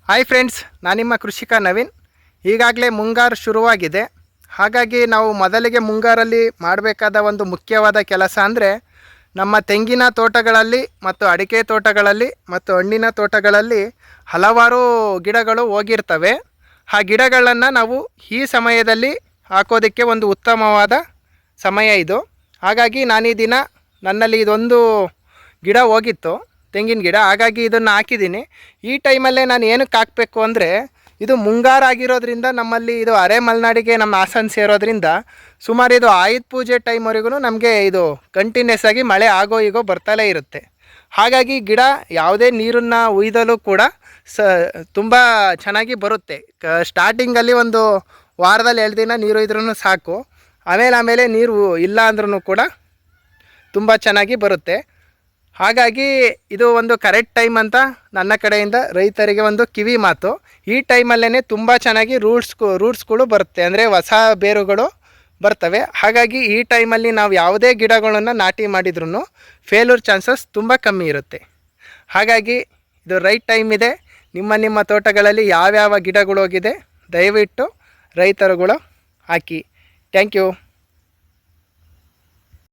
Hi friends, ನಾನು ನಿಮ್ಮ ಕೃಷಿಕ ನವೀನ್. ಈಗಾಗಲೇ ಮುಂಗಾರು ಶುರುವಾಗಿದೆ. ಹಾಗಾಗಿ ನಾವು ಮೊದಲಿಗೆ ಮುಂಗಾರಲ್ಲಿ ಮಾಡಬೇಕಾದ ಒಂದು ಮುಖ್ಯವಾದ ಕೆಲಸ ಅಂದರೆ ನಮ್ಮ ತೆಂಗಿನ ತೋಟಗಳಲ್ಲಿ ಮತ್ತು ಅಡಿಕೆ ತೋಟಗಳಲ್ಲಿ ಮತ್ತು ಹಣ್ಣಿನ ತೋಟಗಳಲ್ಲಿ ಹಲವಾರು ಗಿಡಗಳು ಹೋಗಿರ್ತವೆ. ಆ ಗಿಡಗಳನ್ನು ನಾವು ಈ ಸಮಯದಲ್ಲಿ ಹಾಕೋದಕ್ಕೆ ಒಂದು ಉತ್ತಮವಾದ ಸಮಯ ಇದು. ಹಾಗಾಗಿ ನಾನೀ ದಿನ ನನ್ನಲ್ಲಿ ಇದೊಂದು ಗಿಡ ಹೋಗಿತ್ತು, ತೆಂಗಿನ ಗಿಡ. ಹಾಗಾಗಿ ಇದನ್ನು ಹಾಕಿದ್ದೀನಿ. ಈ ಟೈಮಲ್ಲೇ ನಾನು ಏನಕ್ಕೆ ಹಾಕಬೇಕು ಅಂದರೆ, ಇದು ಮುಂಗಾರು ಆಗಿರೋದ್ರಿಂದ ನಮ್ಮಲ್ಲಿ ಇದು ಅರೆ ಮಲೆನಾಡಿಗೆ ನಮ್ಮ ಹಾಸನ ಸೇರೋದ್ರಿಂದ ಸುಮಾರು ಇದು ಆಯುಧ ಪೂಜೆ ಟೈಮ್ವರೆಗೂ ನಮಗೆ ಇದು ಕಂಟಿನ್ಯೂಸ್ ಆಗಿ ಮಳೆ ಆಗೋ ಈಗೋ ಬರ್ತಲೇ ಇರುತ್ತೆ. ಹಾಗಾಗಿ ಗಿಡ ಯಾವುದೇ ನೀರನ್ನು ಉಯ್ದಲೂ ಕೂಡ ತುಂಬ ಚೆನ್ನಾಗಿ ಬರುತ್ತೆ. ಸ್ಟಾರ್ಟಿಂಗಲ್ಲಿ ಒಂದು ವಾರದಲ್ಲಿ 2 ದಿನ ನೀರು ಇದ್ರೂ ಸಾಕು. ಆಮೇಲೆ ನೀರು ಇಲ್ಲ ಅಂದ್ರೂ ಕೂಡ ತುಂಬ ಚೆನ್ನಾಗಿ ಬರುತ್ತೆ. ಹಾಗಾಗಿ ಇದು ಒಂದು ಕರೆಕ್ಟ್ ಟೈಮ್ ಅಂತ ನನ್ನ ಕಡೆಯಿಂದ ರೈತರಿಗೆ ಒಂದು ಕಿವಿ ಮಾತು. ಈ ಟೈಮಲ್ಲೇ ತುಂಬ ಚೆನ್ನಾಗಿ ರೂಟ್ಸ್ಗಳು ಬರುತ್ತೆ, ಅಂದರೆ ಹೊಸ ಬೇರುಗಳು ಬರ್ತವೆ. ಹಾಗಾಗಿ ಈ ಟೈಮಲ್ಲಿ ನಾವು ಯಾವುದೇ ಗಿಡಗಳನ್ನು ನಾಟಿ ಮಾಡಿದ್ರೂ ಫೇಲ್ಯೂರ್ ಚಾನ್ಸಸ್ ತುಂಬ ಕಮ್ಮಿ ಇರುತ್ತೆ. ಹಾಗಾಗಿ ಇದು ರೈಟ್ ಟೈಮ್ ಇದೆ. ನಿಮ್ಮ ತೋಟಗಳಲ್ಲಿ ಯಾವ್ಯಾವ ಗಿಡಗಳು ಹೋಗಿದೆ ದಯವಿಟ್ಟು ರೈತರುಗಳು ಹಾಕಿ. Thank you.